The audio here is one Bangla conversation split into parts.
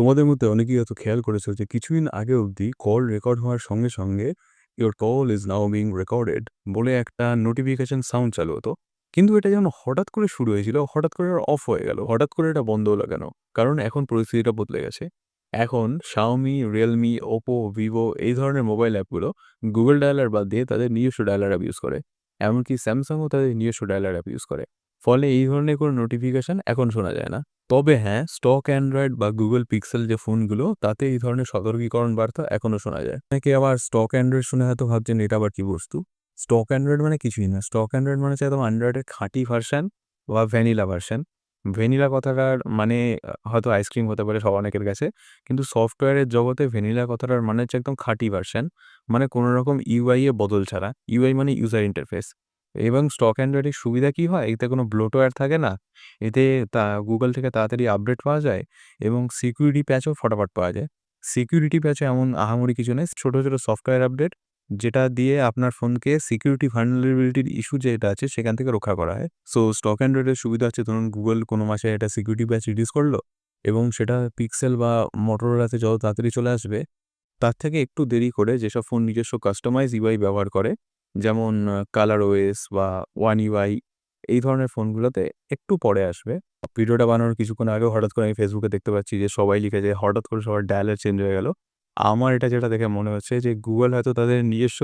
তোমাদের মধ্যে অনেকেই হয়তো খেয়াল করেছো যে কিছুদিন আগে অবধি কল রেকর্ড হওয়ার সঙ্গে সঙ্গে your call is now being recorded বলে একটা নোটিফিকেশন সাউন্ড চালু হতো। কিন্তু এটা যেন হঠাৎ করে শুরু হয়েছিল, হঠাৎ করে অফ হয়ে গেল, হঠাৎ করে এটা বন্ধ হলো কেন? কারণ এখন পরিস্থিতিটা বদলে গেছে। এখন Xiaomi, Realme, Oppo, Vivo এই ধরনের মোবাইল অ্যাপগুলো গুগল ডায়ালার বাদ দিয়ে তাদের নিজস্ব ডায়ালার অ্যাপ ইউজ করে। এমনকি স্যামসাংও তাদের নিজস্ব ডায়ালার অ্যাপ ইউজ করে। ফলে এই ধরনের কোনো নোটিফিকেশন এখন শোনা যায় না। তবে হ্যাঁ, স্টক অ্যান্ড্রয়েড বা Google Pixel যে ফোনগুলো, তাতে এই ধরনের সতর্কীকরণ বার্তা এখনো শোনা যায়। অনেকে আবার স্টক অ্যান্ড্রয়েড শুনে হয়তো ভাবছেন এটা আবার কি বস্তু? স্টক অ্যান্ড্রয়েড মানে কিছুই না। স্টক অ্যান্ড্রয়েড মানে হচ্ছে একদম অ্যান্ড্রয়েডের খাঁটি ভার্সন বা ভ্যানিলা ভার্সন। ভ্যানিলা কথাটার মানে হয়তো আইসক্রিম হতে পারে অনেকের কাছে। কিন্তু সফটওয়্যারের জগতে ভ্যানিলা কথাটার মানে হচ্ছে একদম খাঁটি ভার্সন। মানে কোনো রকম UI এ বদল ছাড়া। UI মানে ইউজার ইন্টারফেস। এবং স্টক অ্যান্ড্রয়েডের সুবিধা কি হয়? এতে কোনো ব্লোটওয়্যার থাকে না। এতে Google থেকে তাড়াতাড়ি আপডেট পাওয়া যায় এবং সিকিউরিটি প্যাচও ফটাফট পাওয়া যায়। সিকিউরিটি প্যাচও এমন আহামরি কিছু নেই। ছোট, ছোট সফটওয়্যার আপডেট যেটা দিয়ে আপনার ফোনকে সিকিউরিটি ভালনারেবিলিটির ইস্যু যেটা আছে সেখান থেকে রক্ষা করা হয়। সো স্টক অ্যান্ড্রয়েডের সুবিধা হচ্ছে ধরুন Google কোনো মাসে একটা সিকিউরিটি প্যাচ রিলিজ করলো এবং সেটা Pixel বা Motorola তে যত তাড়াতাড়ি চলে আসবে তার থেকে একটু দেরি করে যেসব ফোন নিজস্ব কাস্টমাইজ UI ব্যবহার করে, যেমন ColorOS বা One UI এই ধরনের ফোনগুলোতে একটু পরে আসবে। ভিডিওটা বানানোর কিছুক্ষণ আগেও হঠাৎ করে আমি Facebook এ দেখতে পাচ্ছি যে সবাই লিখেছে হঠাৎ করে সবার ডায়ালার চেঞ্জ হয়ে গেল। আমার এটা যেটা দেখে মনে হচ্ছে যে Google হয়তো তাদের নিজস্ব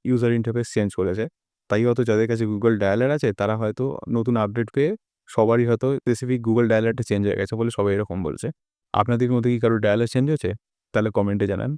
ইউজার ইন্টারফেস চেঞ্জ করেছে। তাই হয়তো যাদের কাছে Google ডায়ালার আছে তারা হয়তো নতুন আপডেট পেয়ে সবারই হয়তো স্পেসিফিক Google ডায়ালারটা চেঞ্জ হয়ে গেছে বলে সবাই এরকম বলছে। আপনাদের মধ্যে কি কারো ডায়ালার চেঞ্জ হয়েছে? তাহলে কমেন্টে জানান।